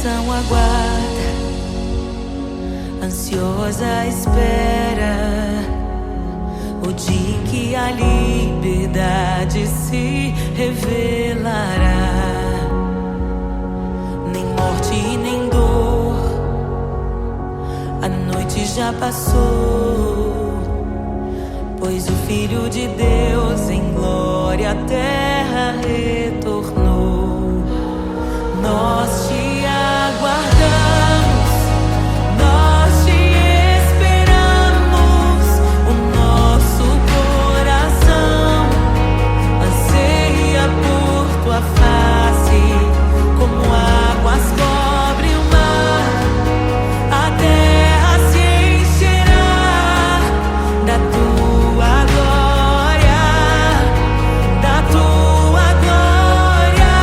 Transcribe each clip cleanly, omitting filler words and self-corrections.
nação aguarda, ansiosa espera o dia em que a liberdade se revelará. Nem morte e nem dor, a noite já passou, pois o Filho de Deus em glória à terra retornou. Nós te aguardamos, nós te esperamos. O nosso coração anseia por tua face, como águas cobrem o mar. A terra se encherá da tua glória, da tua glória.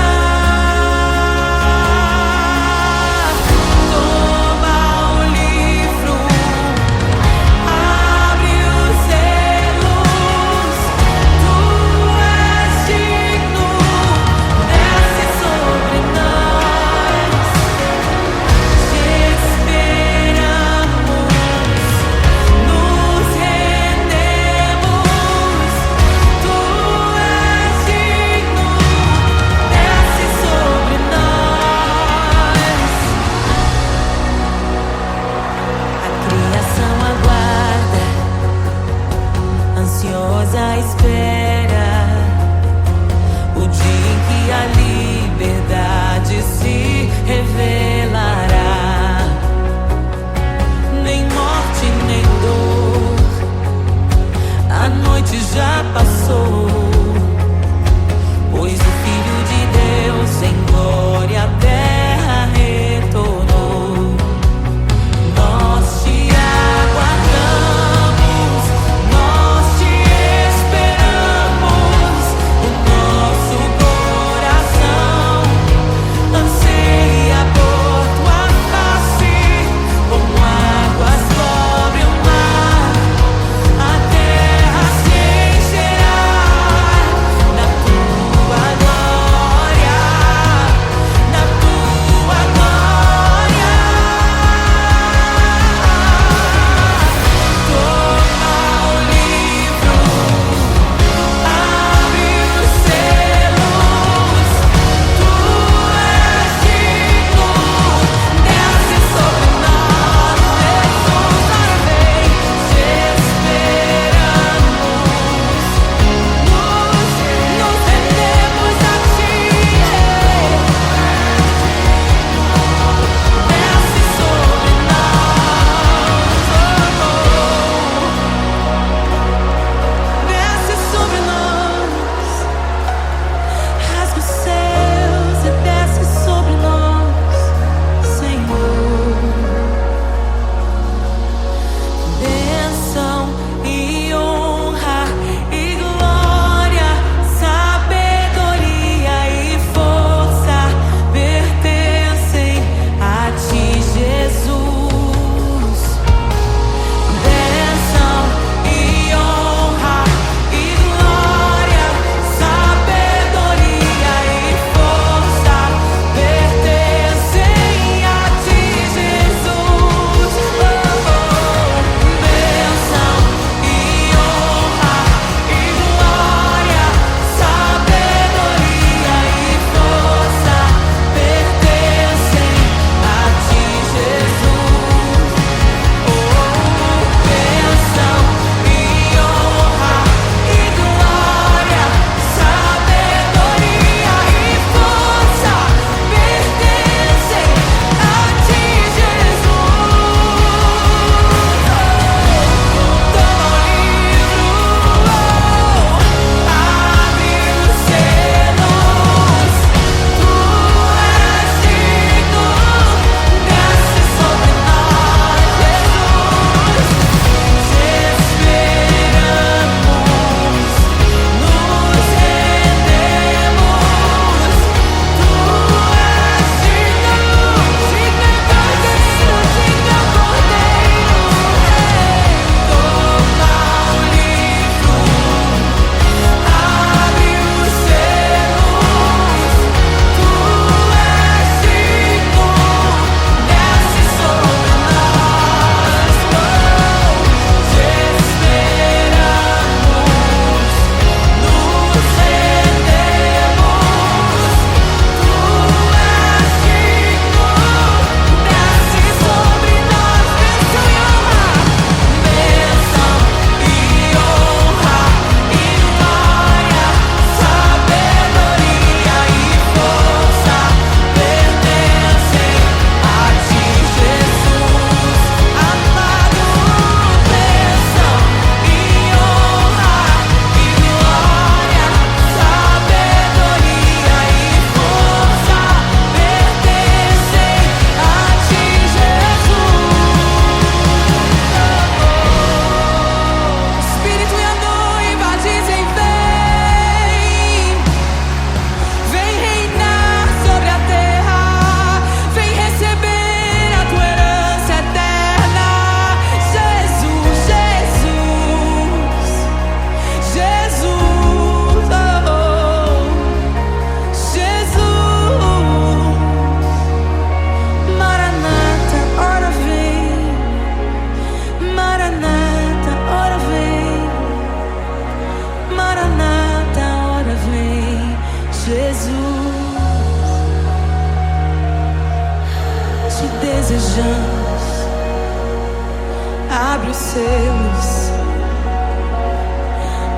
abre os selos.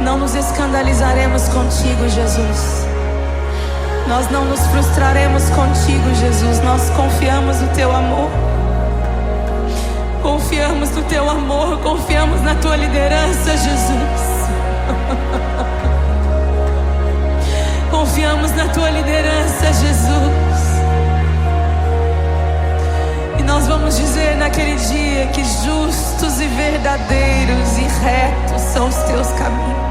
Não nos escandalizaremos contigo, Jesus. Nós não nos frustraremos contigo, Jesus. Nós confiamos no teu amor. Confiamos no teu amor, confiamos na tua liderança, Jesus. Confiamos na tua liderança, Jesus. E nós vamos dizer naquele dia que justos e verdadeiros e retos são os teus caminhos.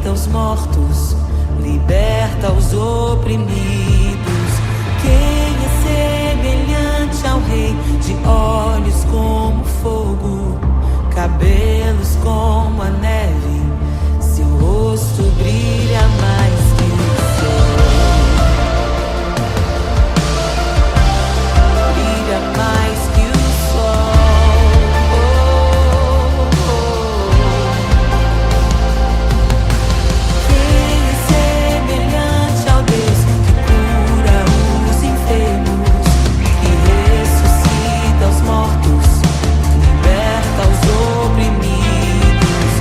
Os mortos, liberta os oprimidos. Quem é semelhante ao Rei, de olhos como fogo, cabelos como a neve, seu rosto brilha mais que o sol. Brilha mais que o sol. Mortos, liberta os oprimidos.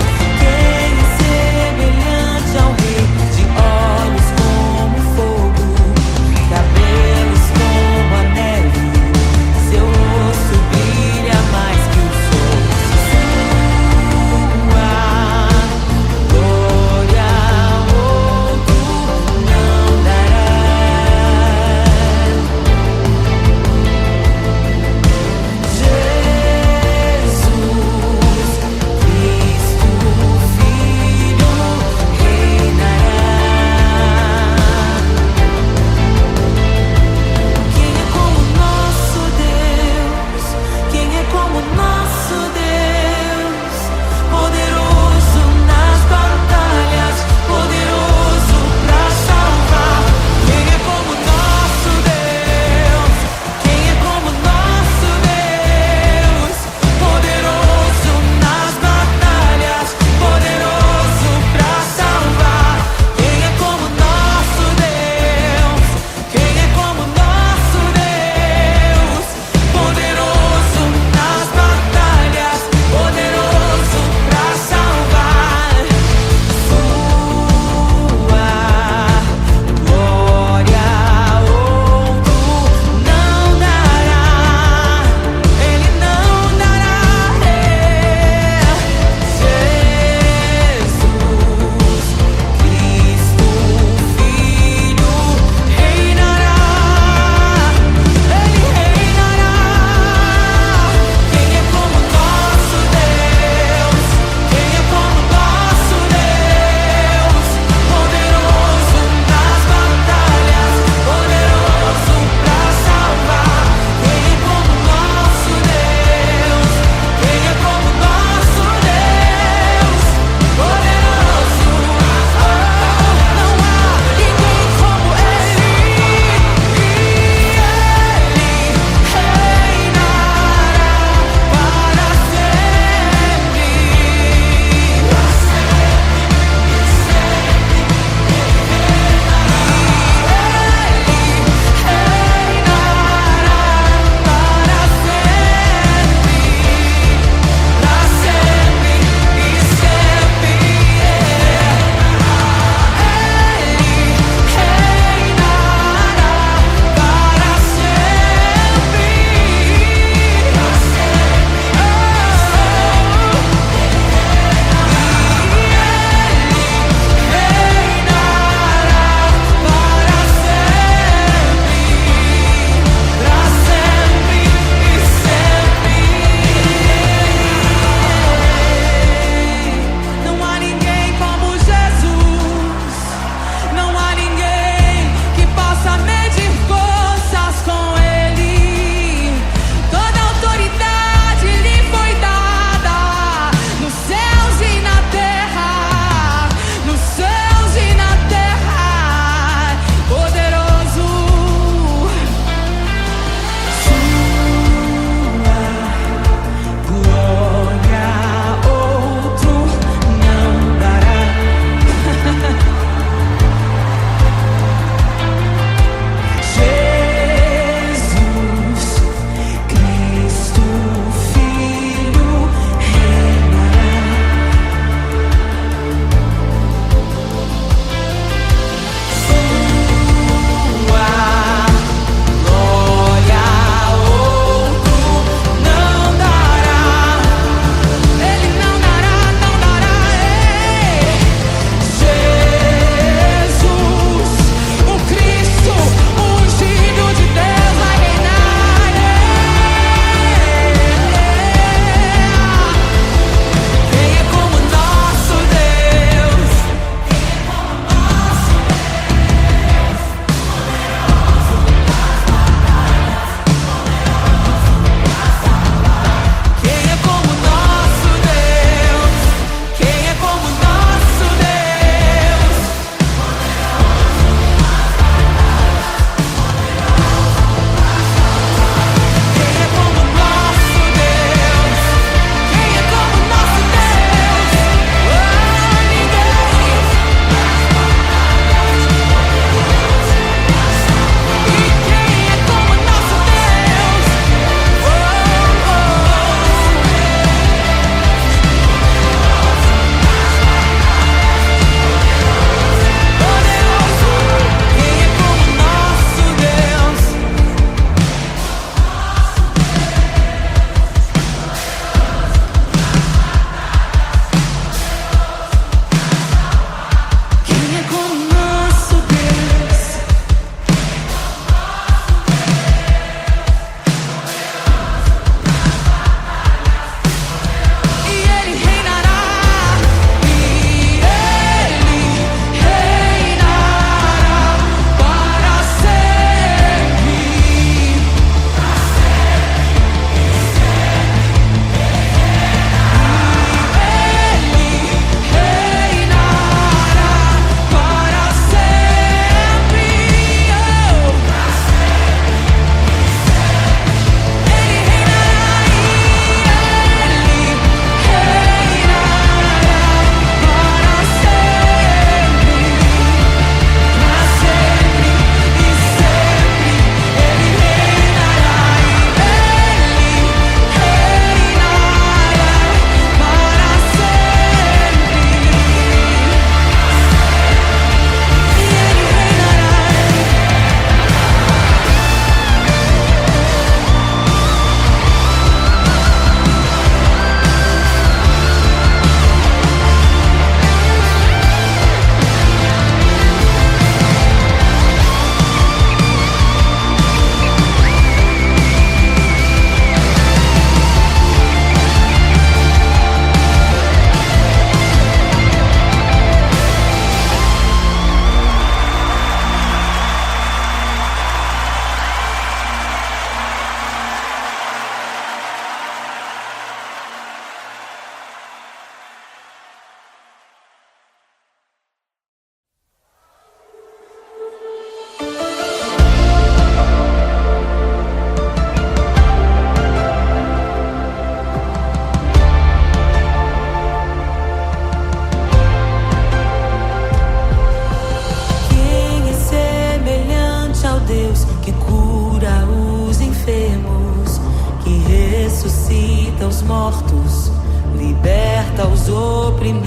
que cura os enfermos, que ressuscita os mortos, liberta os oprimidos.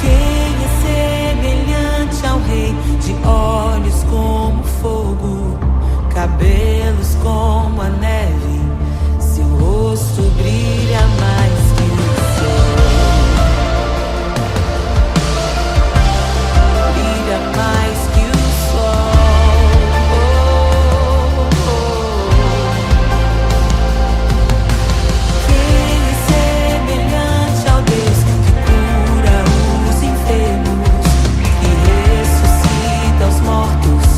Quem é semelhante ao Rei, de olhos como fogo, cabelos como a neve, seu rosto brilha mais que o sol. Brilha mais que o sol. Quem é semelhante ao Deus que cura os enfermos, que ressuscita os mortos,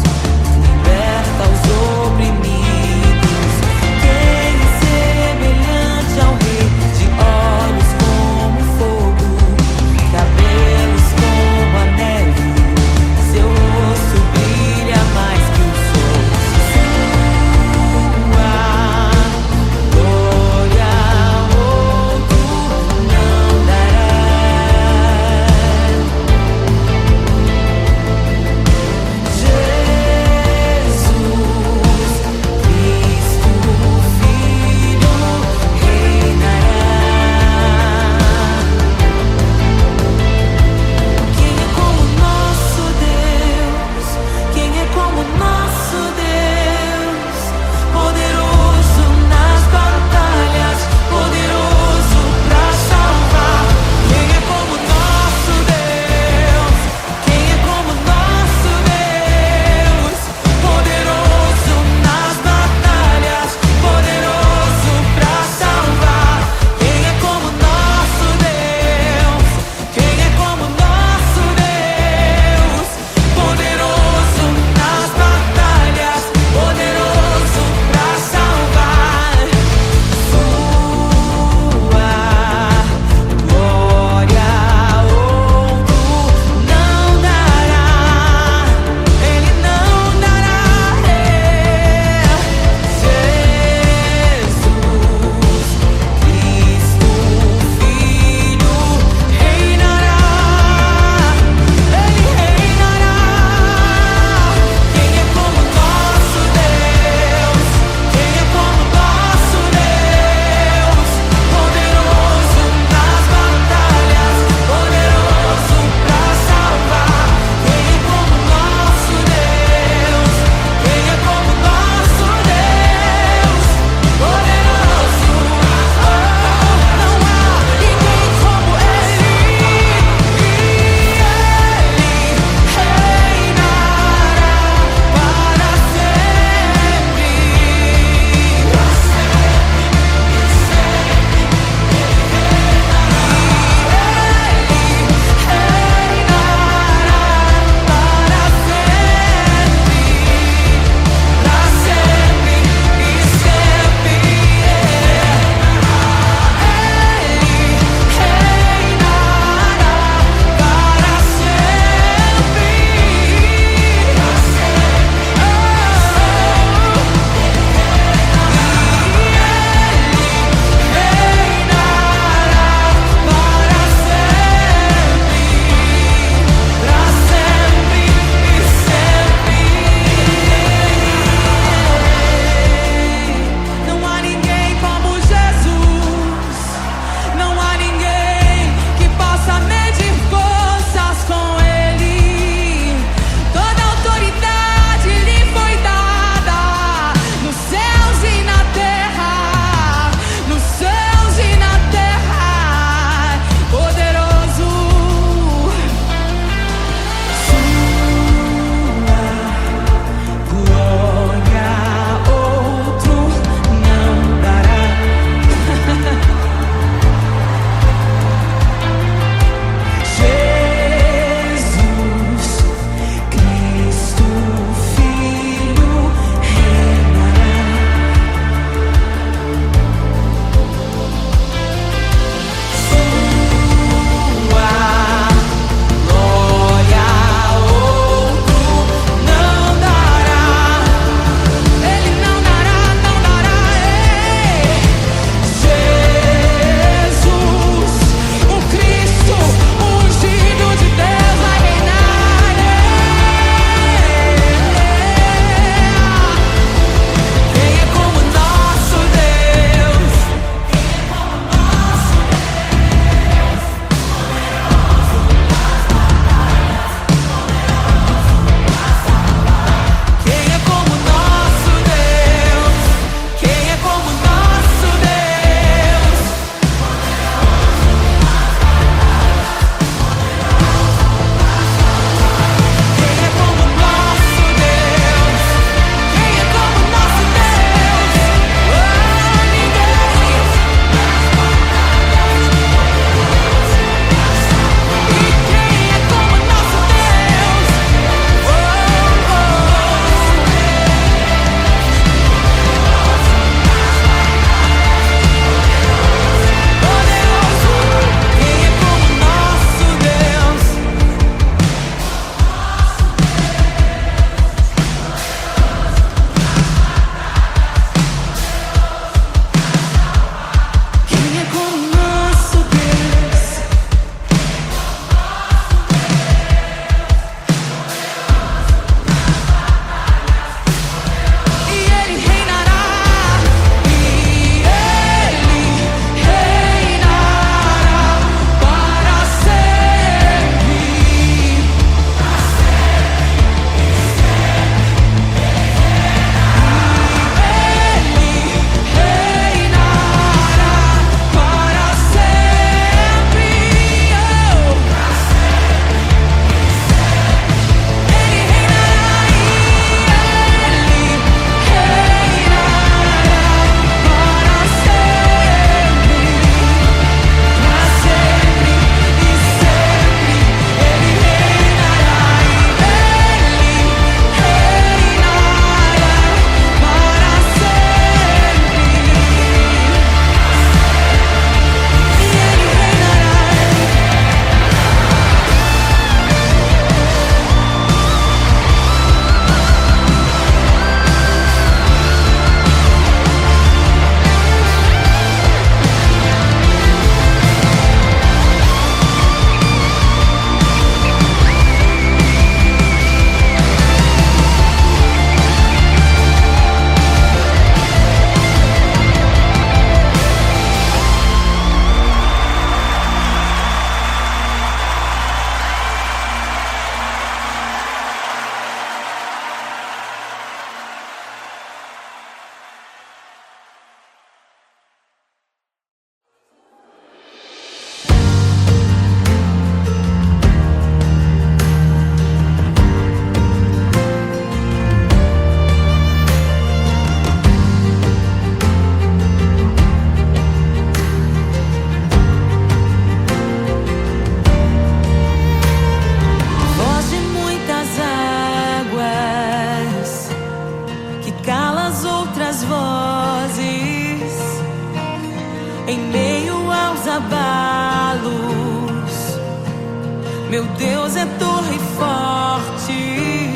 Meu Deus é torre forte.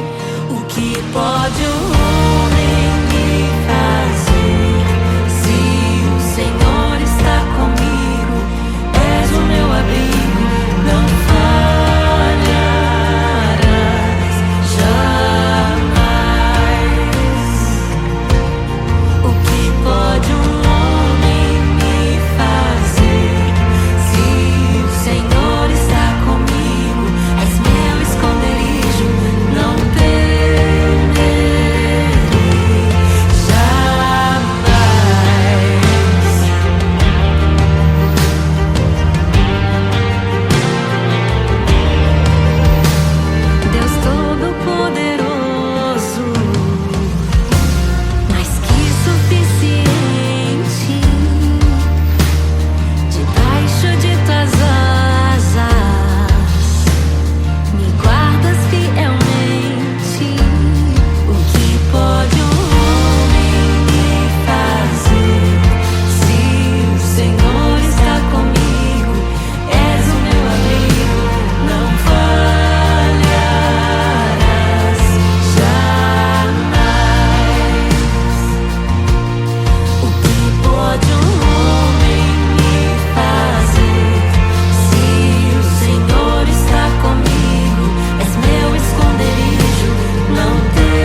O que pode o homem me fazer? Se o Senhor está comigo, és o meu abrigo, não falharás jamais. O que pode um homem me fazer? Se o Senhor está comigo, és meu esconderijo, não temerei jamais. Deus Todo-Poderoso, mais que suficiente, debaixo de tuas asas me guardas fielmente. O que pode um homem me fazer? Se o Senhor está comigo, és o meu abrigo, não falharás jamais. O que pode um homem me fazer? Se o Senhor está comigo, és meu esconderijo, não temerei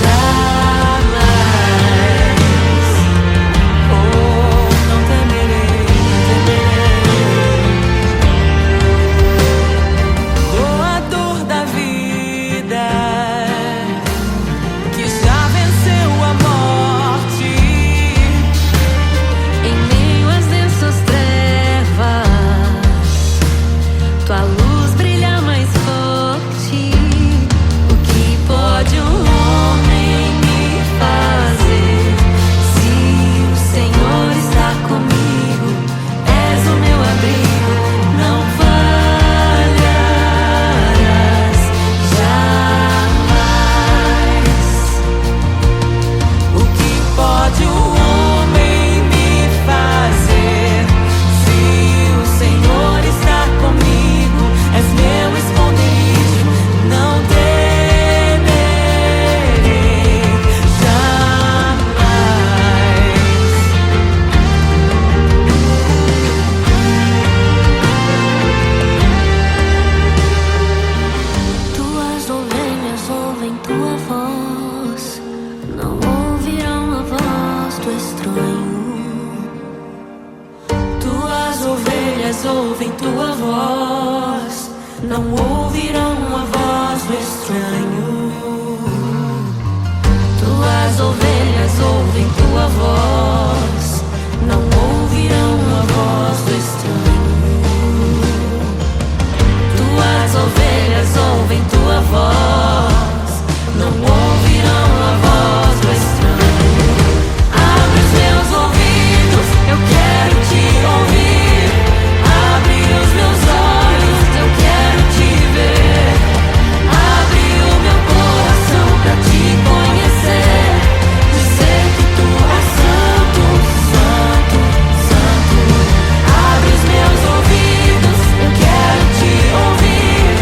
jamais. Oh, não temerei, Doador da vida, que já venceu a morte. Em meio às densas trevas, tua luz brilha mais forte. O que pode um homem me fazer? Se o Senhor está comigo, és o meu abrigo, não falharás jamais. O que pode o homem me fazer? Se o Senhor está comigo, és meu esconderijo, não temerei jamais. Tuas ovelhas ouvem tua voz, não ouvirão a voz do estranho. Tuas ovelhas ouvem tua voz, não ouvirão a voz do estranho. Tuas ovelhas ouvem tua voz, não ouvirão a voz do estranho. Tuas ovelhas ouvem tua voz, não ouvirão a voz do estranho. Abre os meus ouvidos, eu quero te ouvir. Abre os meus olhos, eu quero te ver. Abre o meu coração pra te conhecer. Dizer que tu és santo, santo, santo. Abre os meus ouvidos, eu quero te ouvir.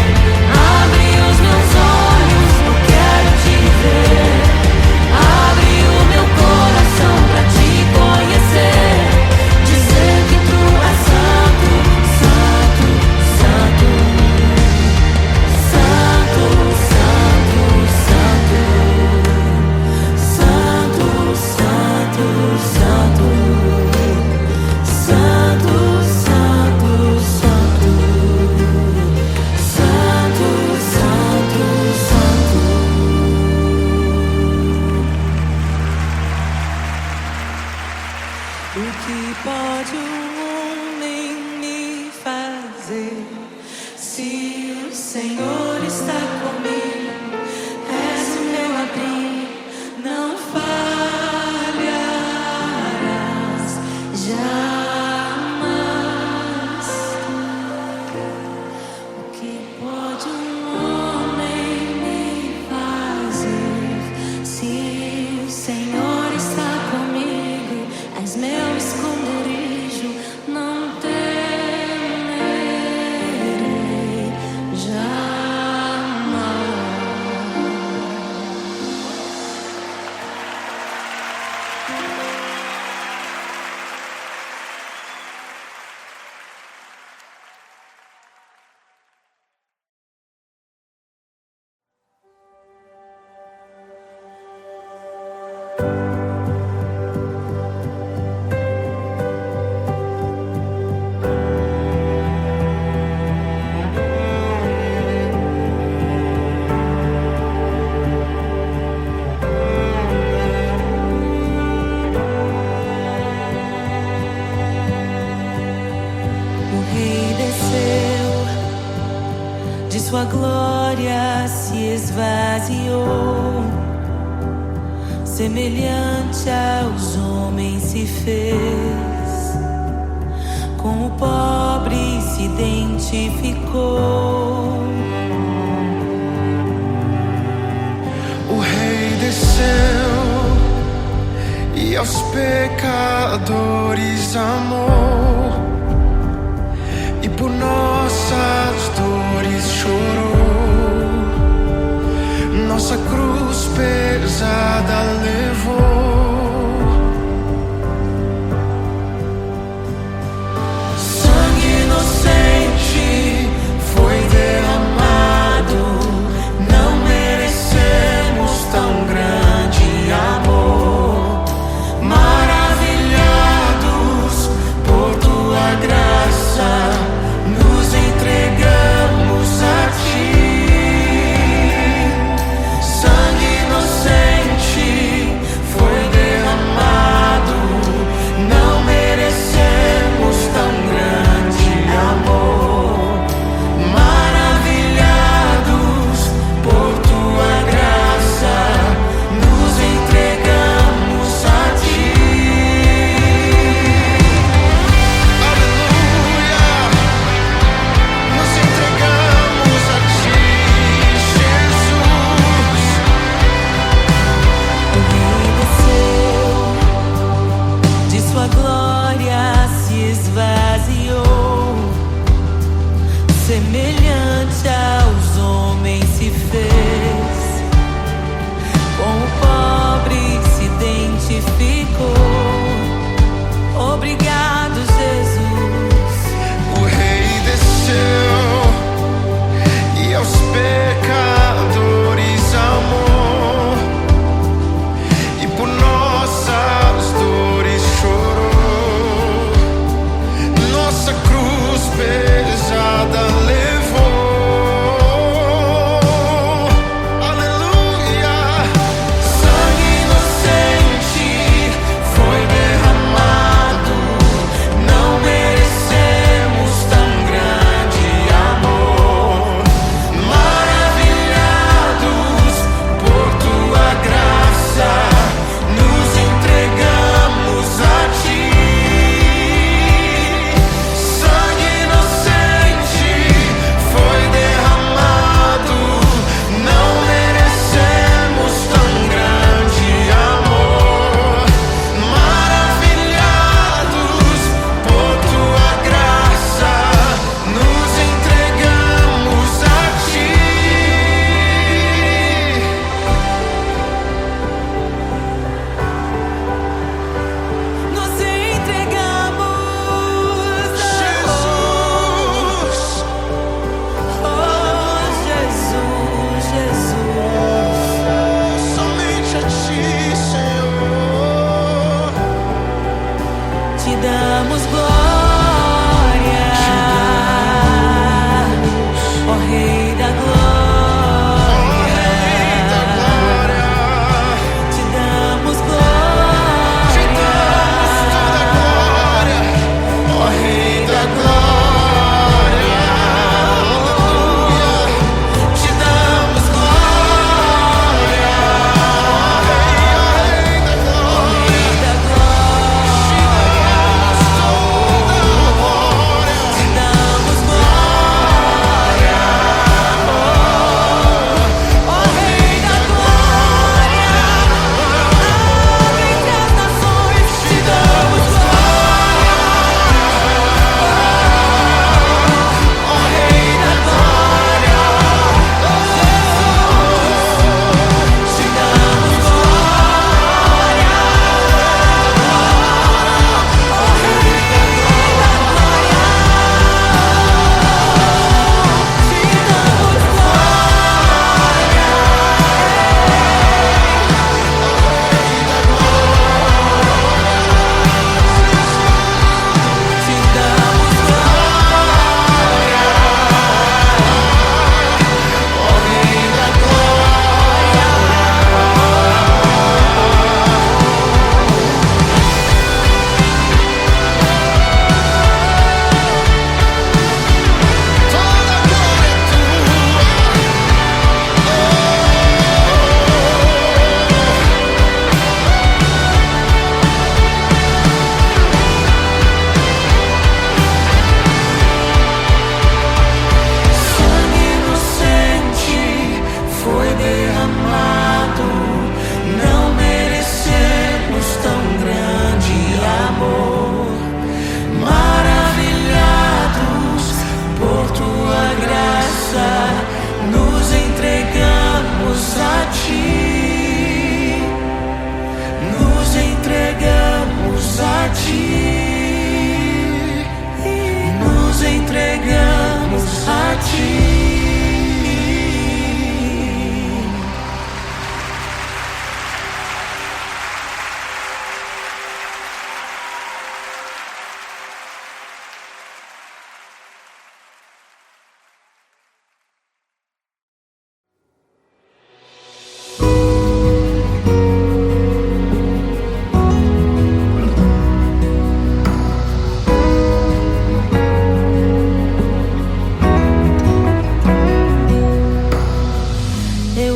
Abre os meus olhos, eu quero te ver. Abre o meu coração pra te conhecer. Dizer que tu és santo, santo, santo. Santo, santo, santo. Santo, santo, santo. Santo, santo, santo. Santo, santo, santo. O que pode um homem me fazer? Se o Senhor está comigo, és o meu abrigo, não falharás jamais. O que pode um homem me fazer? Se o Senhor está comigo, és meu esconderijo, não temerei esvaziou, semelhante aos homens se fez, com o pobre se identificou. O Rei desceu e aos pecadores amou, e por nossas dores chorou, nossa cruz pesada levou. Sangue inocente foi derramado, não merecemos tão grande amor. Maravilhados por tua graça, nos entregamos a ti.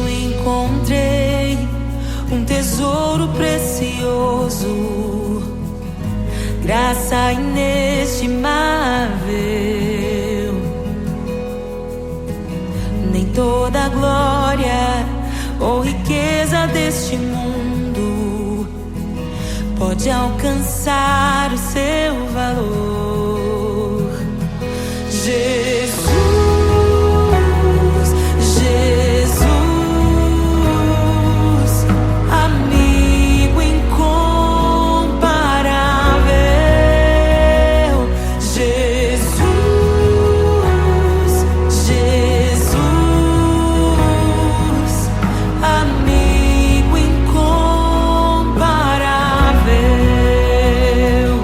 encontrei um tesouro precioso, graça inestimável. Nem toda a glória ou riqueza deste mundo pode alcançar o seu valor. Jesus, Jesus, amigo incomparável. Jesus, Jesus, amigo incomparável.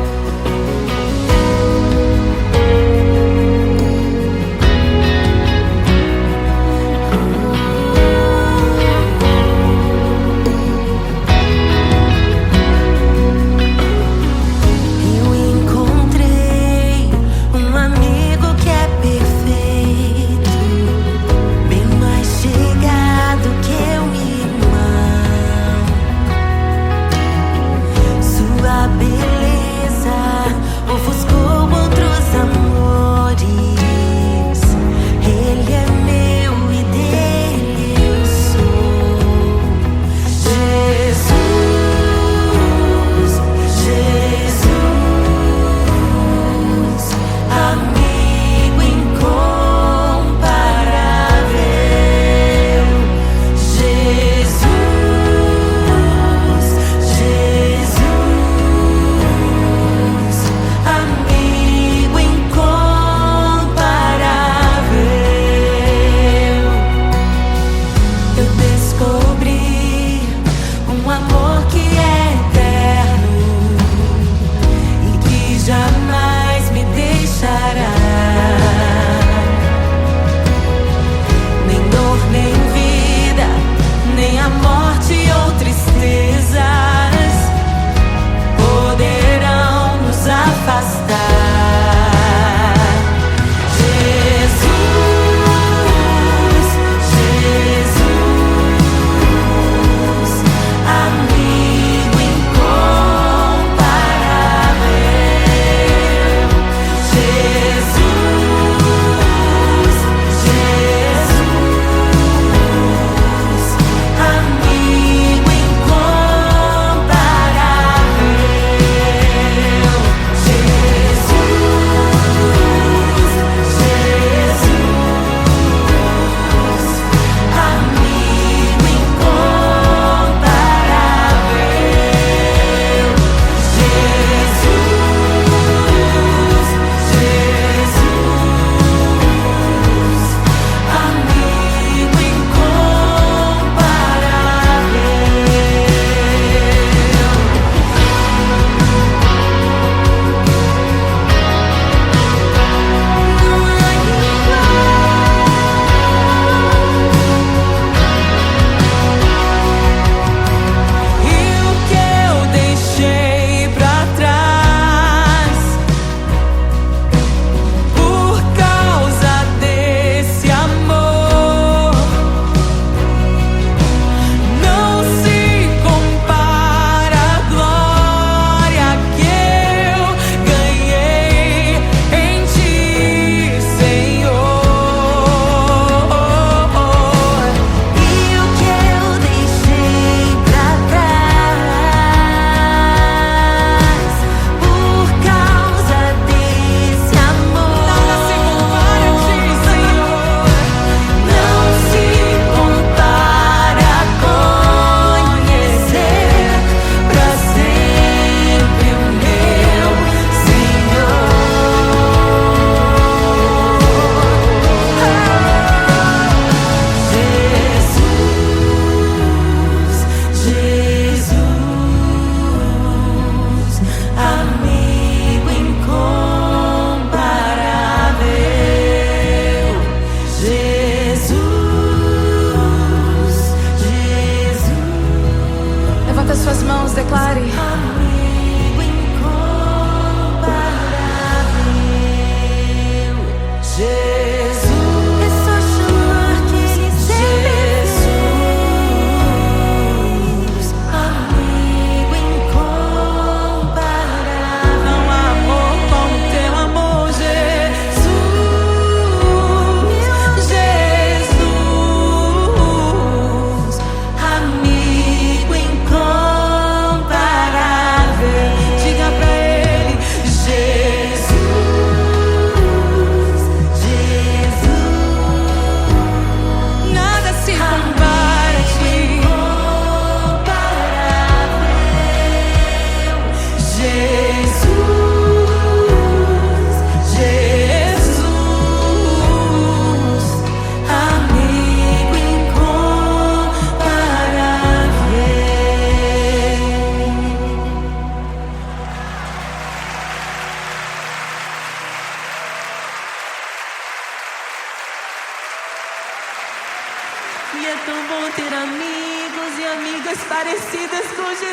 amigos e amigas parecidas com Jesus.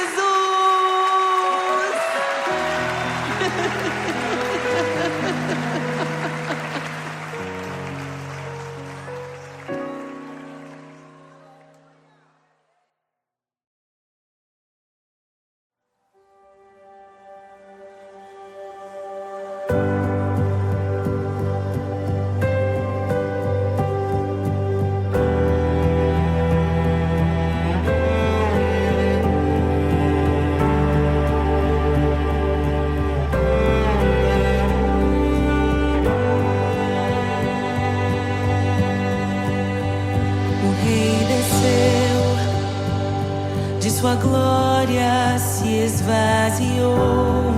Sua glória se esvaziou,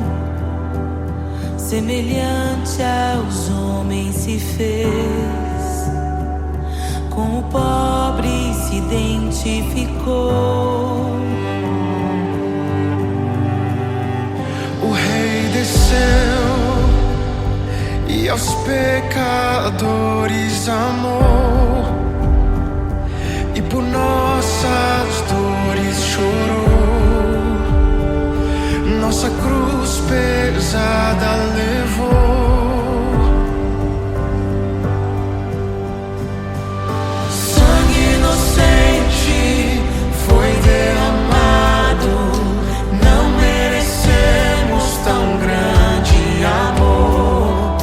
semelhante aos homens se fez, com o pobre se identificou. O Rei desceu e aos pecadores amou, e por nossas dores chorou, nossa cruz pesada levou. Sangue inocente foi derramado, não merecemos tão grande amor.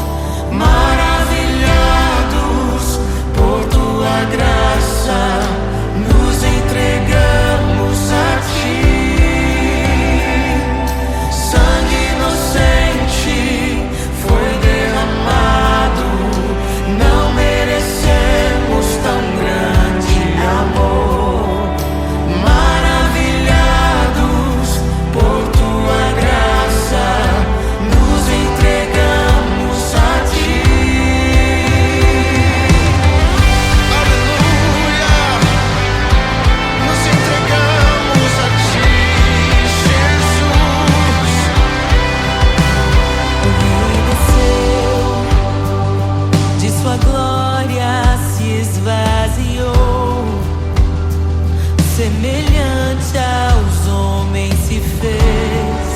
Maravilhados por tua graça, nos entregamos a ti. Sangue inocente foi derramado, não merecemos tão grande amor. Maravilhados por tua graça, nos entregamos a ti. Aleluia! Nos entregamos a ti, Jesus. O Rei desceu, de sua glória se esvaziou, semelhante aos homens se fez,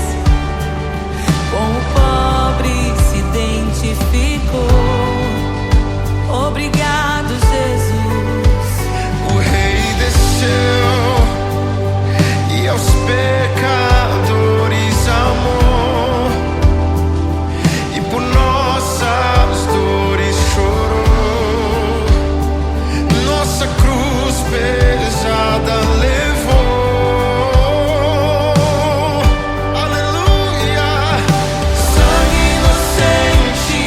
com o pobre se identificou. Obrigado, Jesus. O Rei desceu e aos pecadores amou, e por nossas dores chorou, nossa cruz pesada levou. Aleluia! Sangue inocente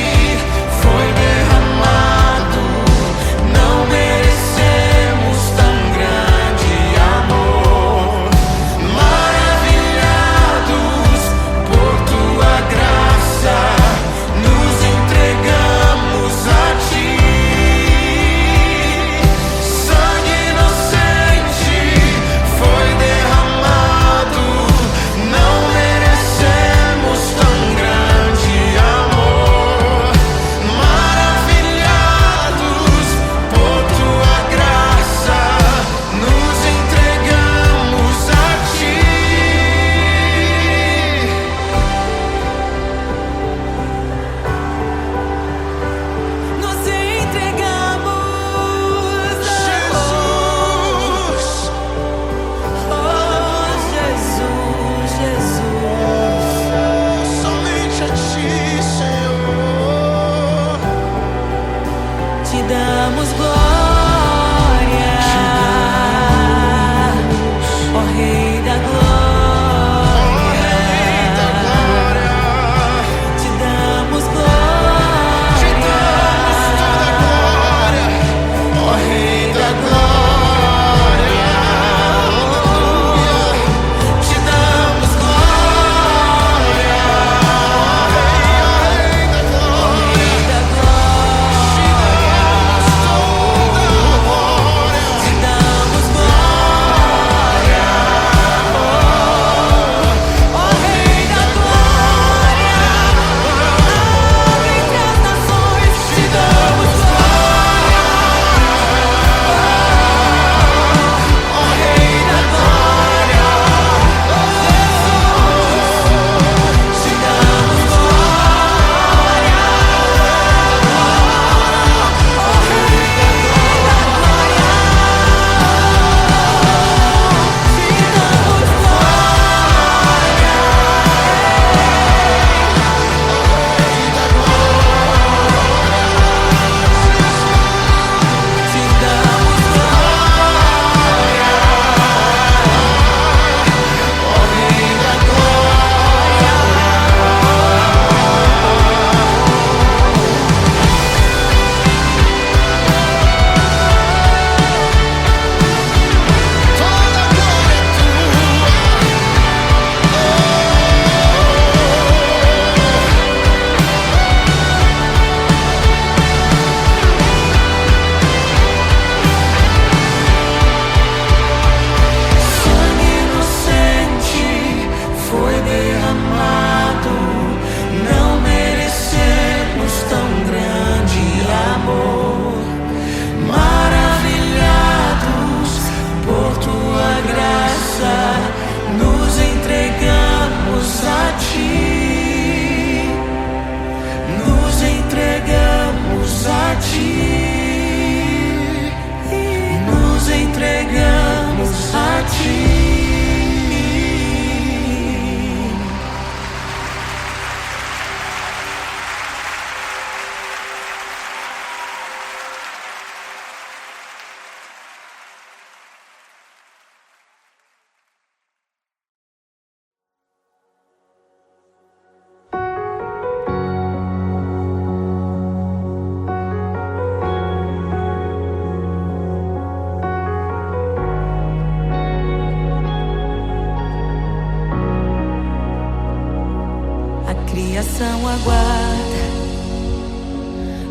criação aguarda,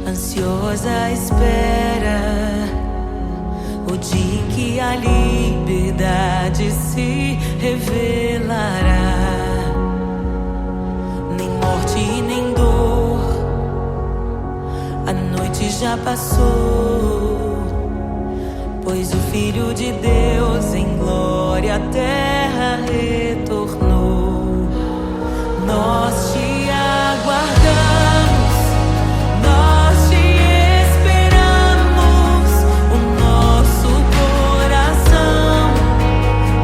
ansiosa espera o dia em que a liberdade se revelará. Nem morte e nem dor, a noite já passou, pois o Filho de Deus em glória à terra retornou. Nós te aguardamos, nós te esperamos. O nosso coração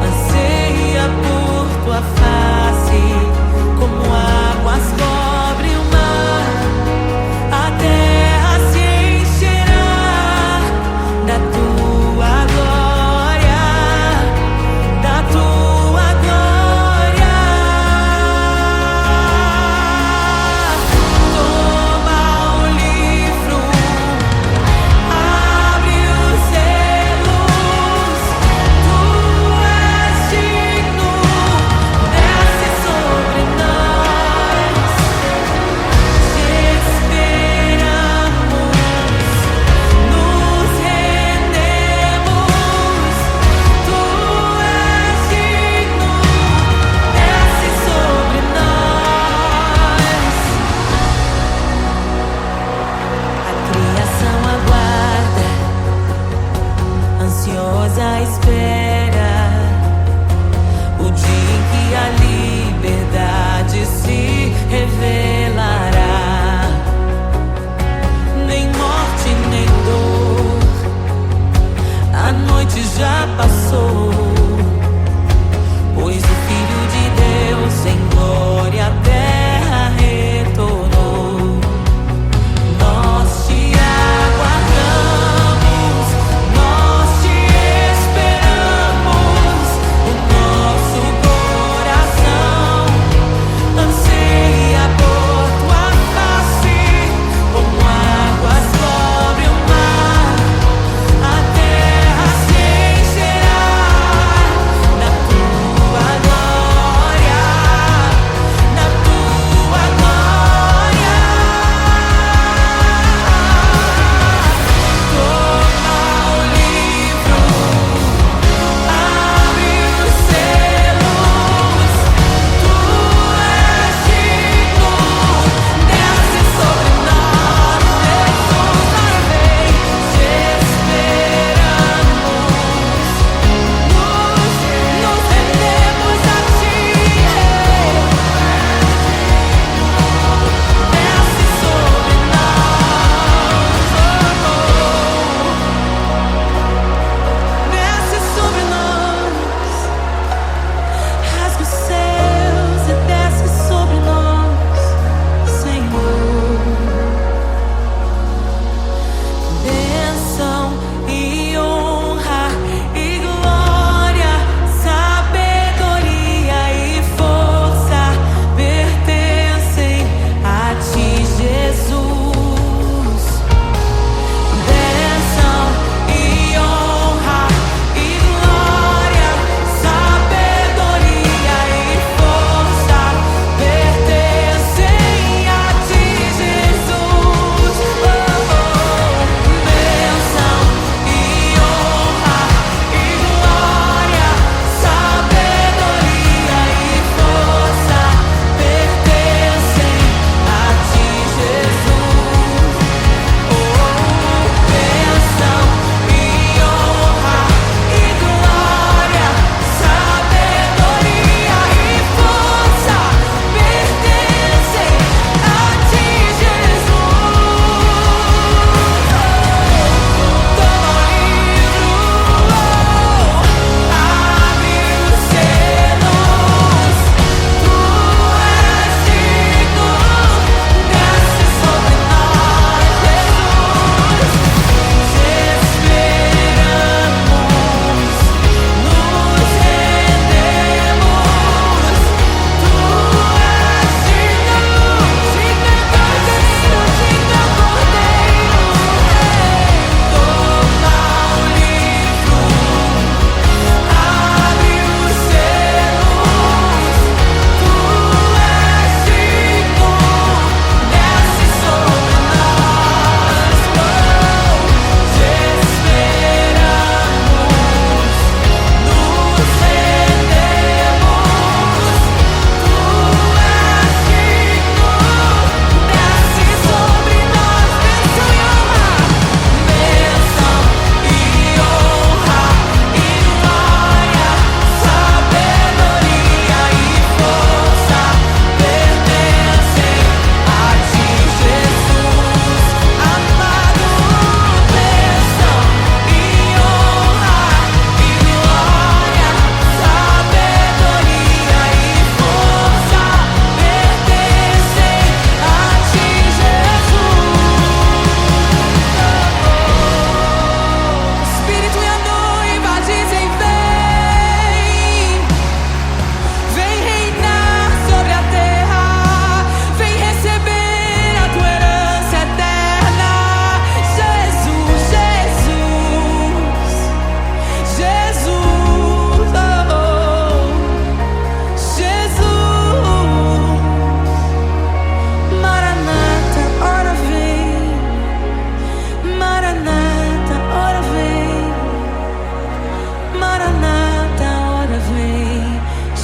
anseia por tua face, como águas cobrem o mar. A terra se encherá da tua glória, da tua glória.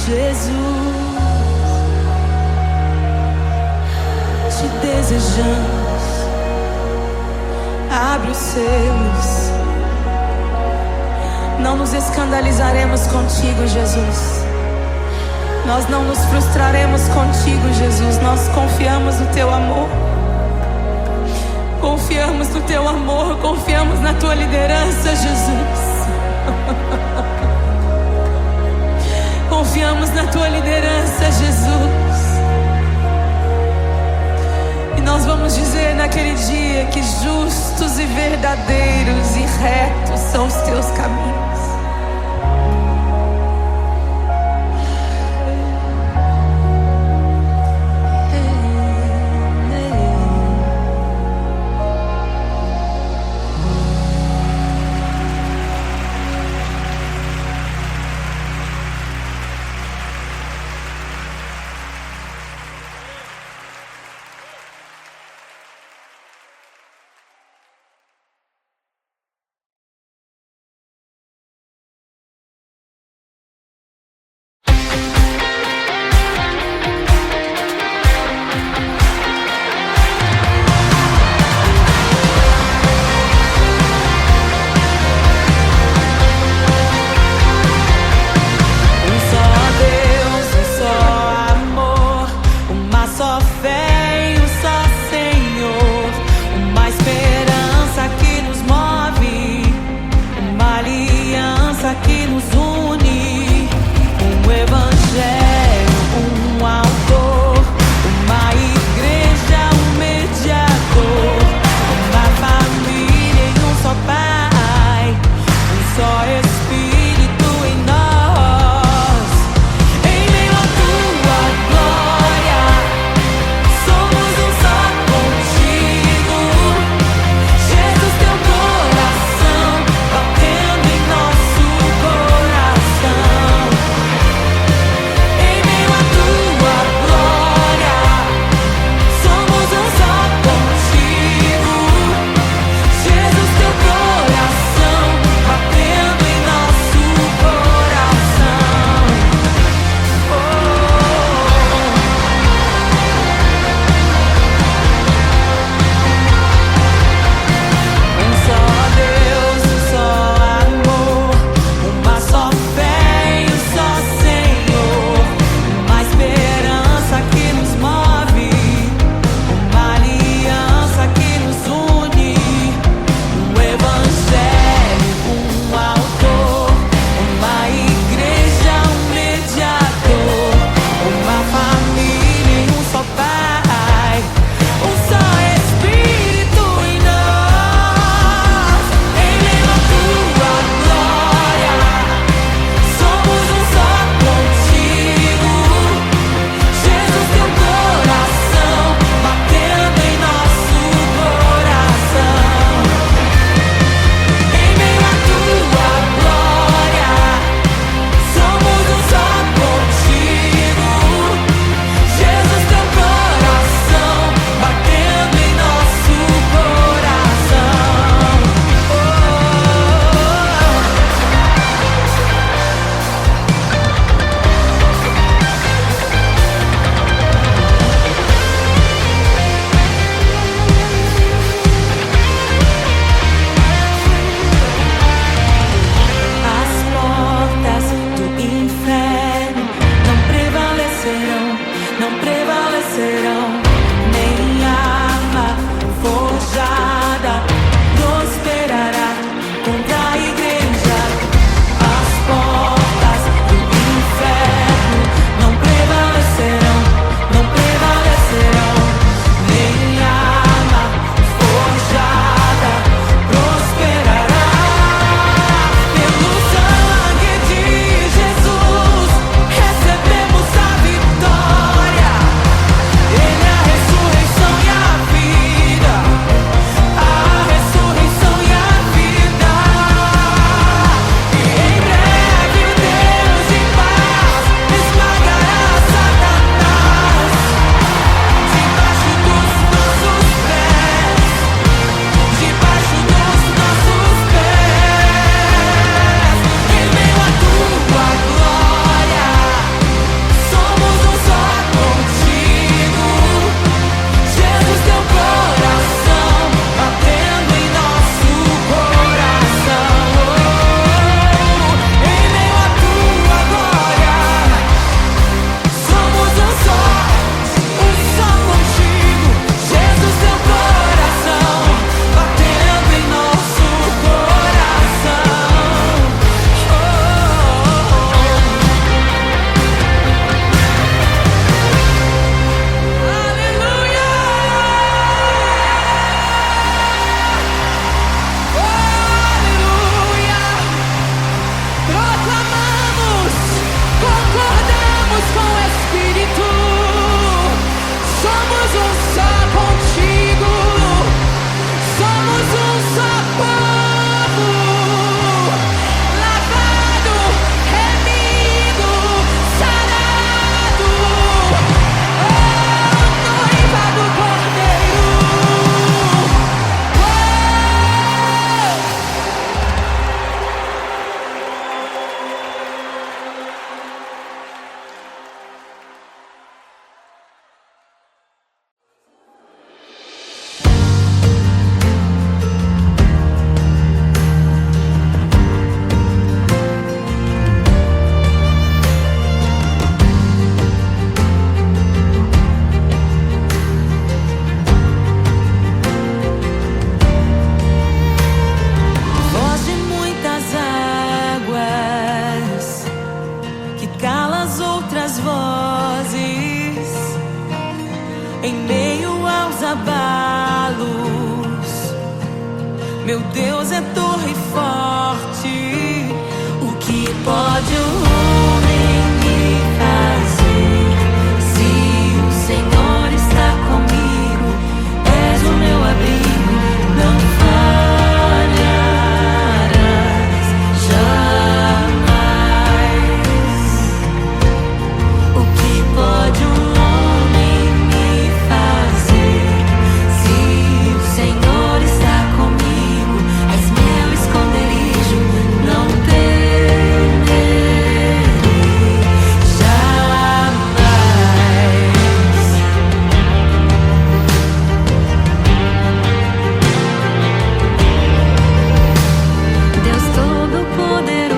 Jesus, te desejamos. Abre os seus. Não nos escandalizaremos contigo, Jesus. Nós não nos frustraremos contigo, Jesus. Nós confiamos no teu amor. Confiamos no teu amor. Confiamos na tua liderança, Jesus. Confiamos na tua liderança, Jesus. E nós vamos dizer naquele dia que justos e verdadeiros e retos são os teus caminhos. Meu Deus é torre forte. O que pode o homem me fazer? Se o Senhor está comigo, és o meu abrigo, não falharás jamais. O que pode um homem me fazer? Se o Senhor está comigo, és meu esconderijo, não temerei jamais. Deus Todo-Poderoso,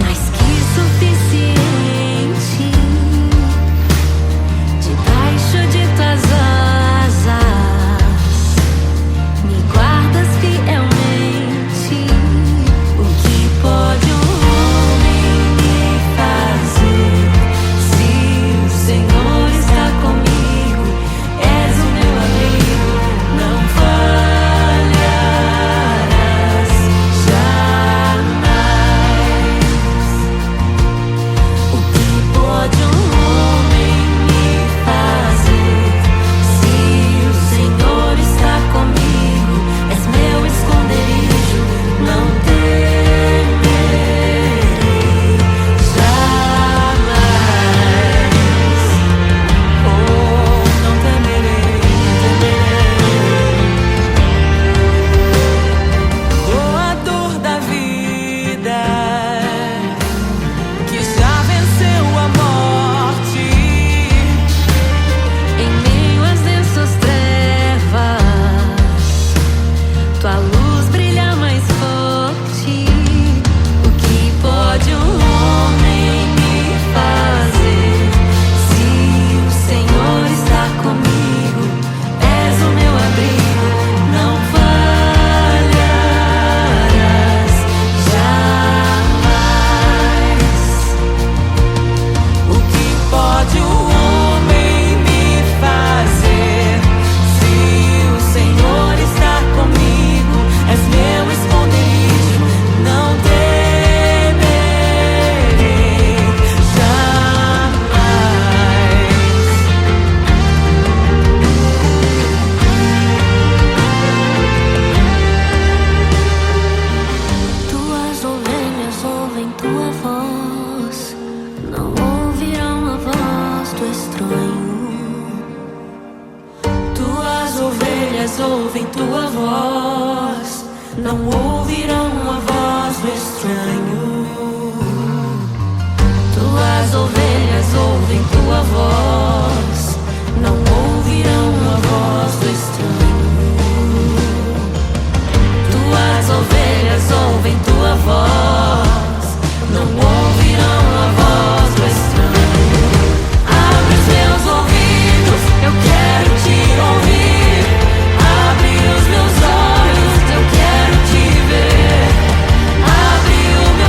mais que suficiente, debaixo de tuas asas me guardas fielmente. O que pode um homem me fazer? Se o Senhor está comigo, és o meu abrigo, não falharás jamais. O que pode um homem me fazer? Se o Senhor está comigo, és meu esconderijo, não temerei jamais. Oh, não temerei, temerei. Oh, a dor da vida que já venceu a morte, em meio às densas trevas, tua luz brilha mais forte. O que pode um homem me fazer? Se o Senhor está comigo, és o meu abrigo, não falharás jamais. O que pode o homem me fazer? Se o Senhor está comigo, és meu esconderijo, não temerei jamais. Tuas ovelhas ouvem tua voz, não ouvirão a voz do estranho. Tuas ovelhas ouvem tua voz, não ouvirão a voz do estranho. Tuas ovelhas ouvem tua voz, não ouvirão a voz do estranho. Tuas ovelhas ouvem tua voz, não ouvirão a voz do estranho. Abre os meus ouvidos, eu quero te ouvir. Abre os meus olhos, eu quero te ver. Abre o meu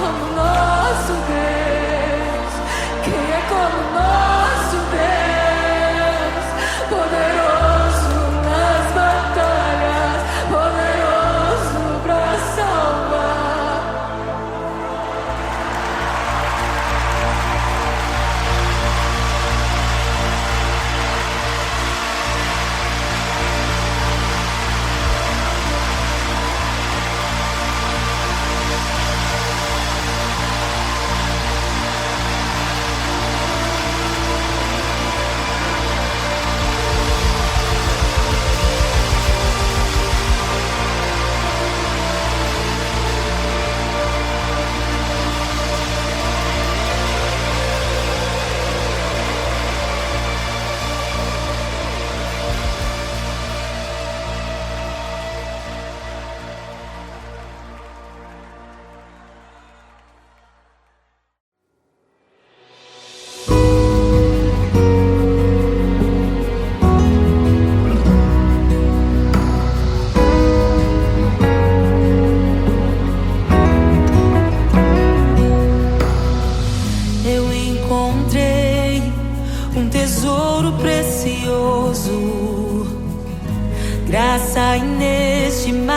como nosso Deus? Quem é como nosso Deus? Poderoso nas batalhas, poderoso pra salvar. Eu encontrei um tesouro precioso, graça inestimável.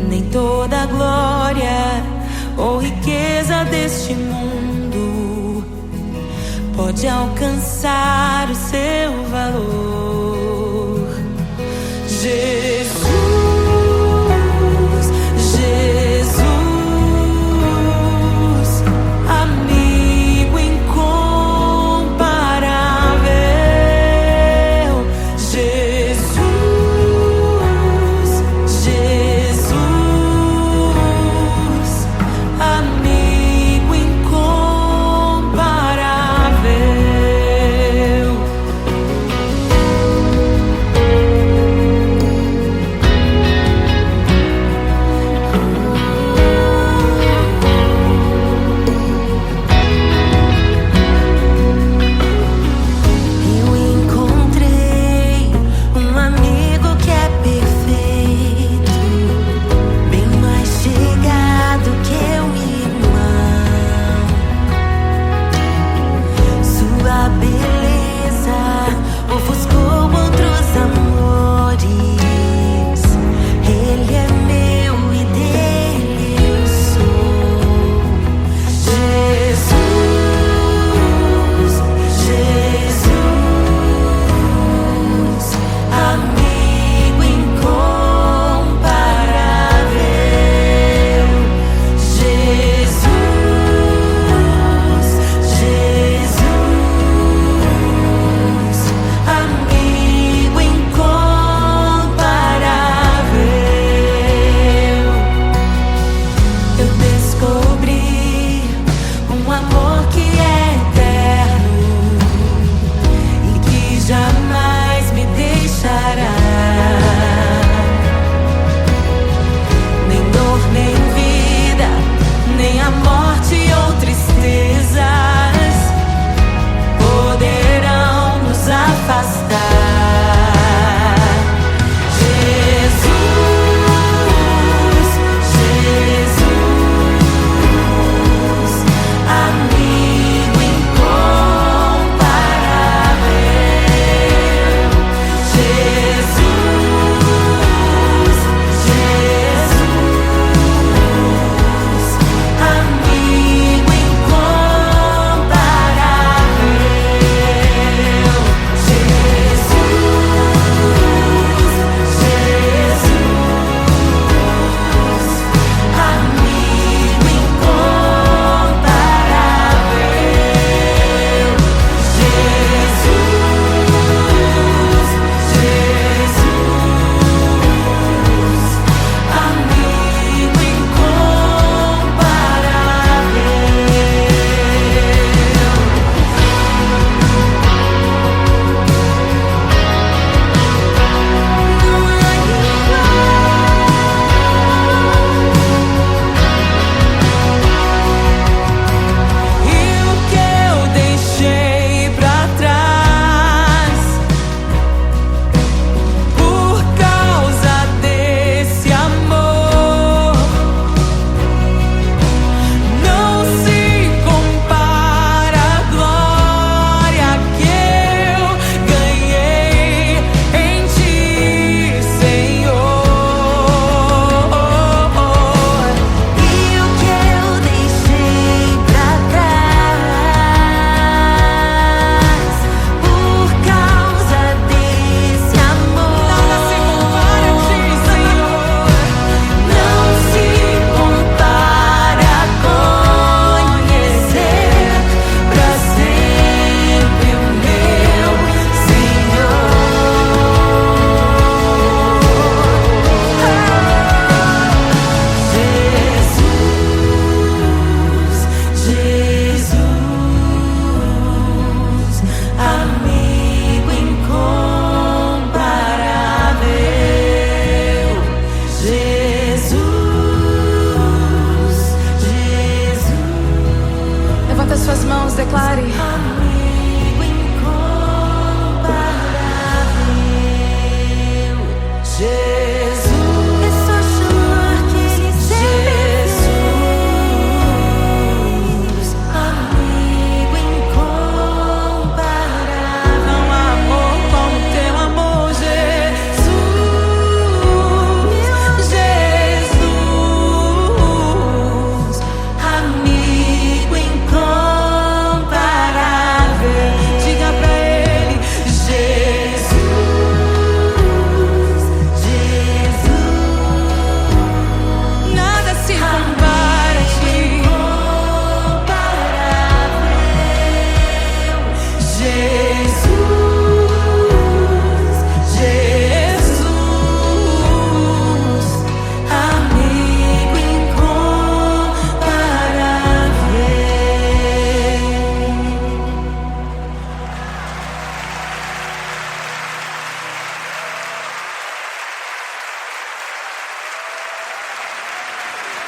Nem toda a glória ou riqueza deste mundo pode alcançar o seu valor. Jesus, Jesus, amigo incomparável. Jesus, Jesus, amigo incomparável.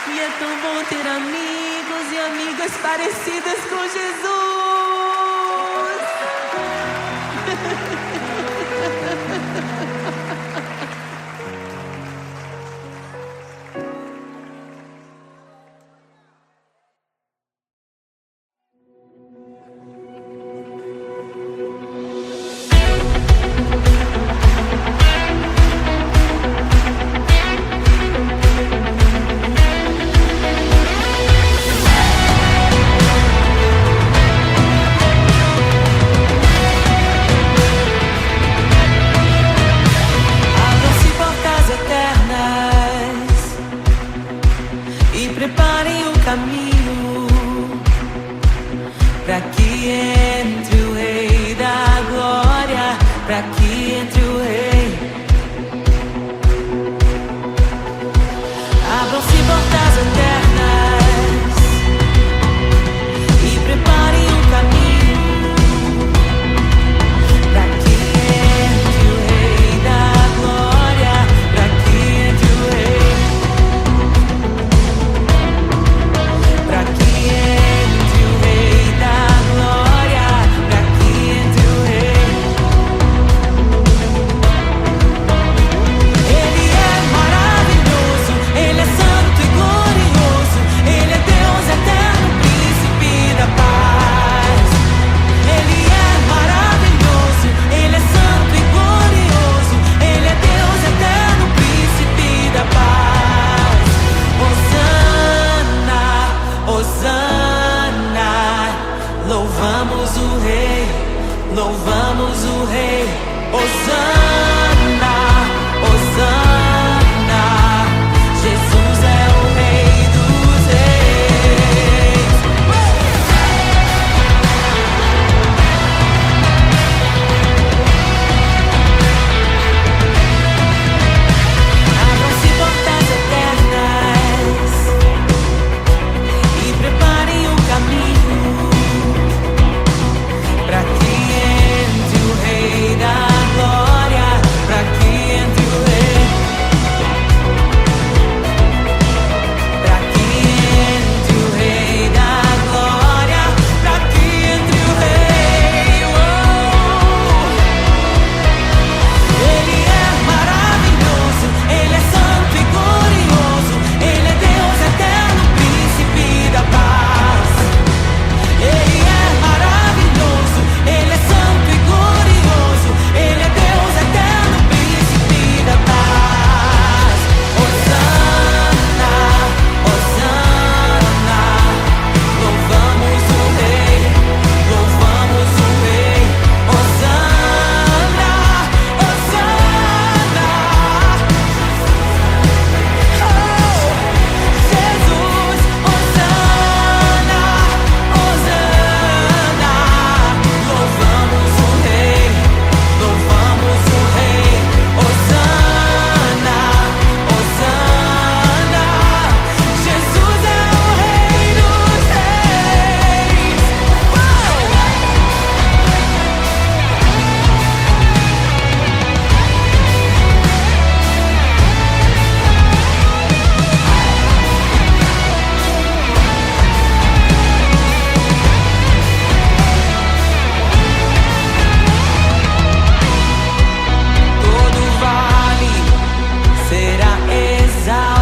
E é tão bom ter amigos e amigas parecidas com Jesus. Preparem o caminho para que entre o Rei da Glória, para que entre o Rei. Abram-se portas eternas e preparem o caminho para que entre o Rei da Glória, para que entre o Rei. Pra que entre o Rei da Glória, pra que entre o Rei. Ele é maravilhoso, Ele é santo e glorioso, Ele é Deus eterno, príncipe da paz. Ele é maravilhoso, Ele é santo e glorioso, Ele é Deus eterno, príncipe da paz. Hosana, Hosana, louvamos o Rei, louvamos o Rei. Hosana, Hosana, Jesus é o Rei dos Reis. Abram-se portas eternas e preparem o caminho para que entre o Rei da Glória, para que entre o Rei, para que entre o Rei da Glória, para que entre o Rei. Ele é maravilhoso, Ele é santo e glorioso, Ele é Deus eterno, príncipe da paz. Ele é maravilhoso, Ele é santo e glorioso, Ele é Deus eterno, príncipe da paz. Hosana, Hosana, louvamos o Rei, louvamos o Rei. Hosana, Hosana, oh, Jesus, Hosana, Hosana, louvamos o Rei, louvamos o Rei. Hosana, Hosana, Jesus é o Rei dos Reis. Todo vale será exaltado.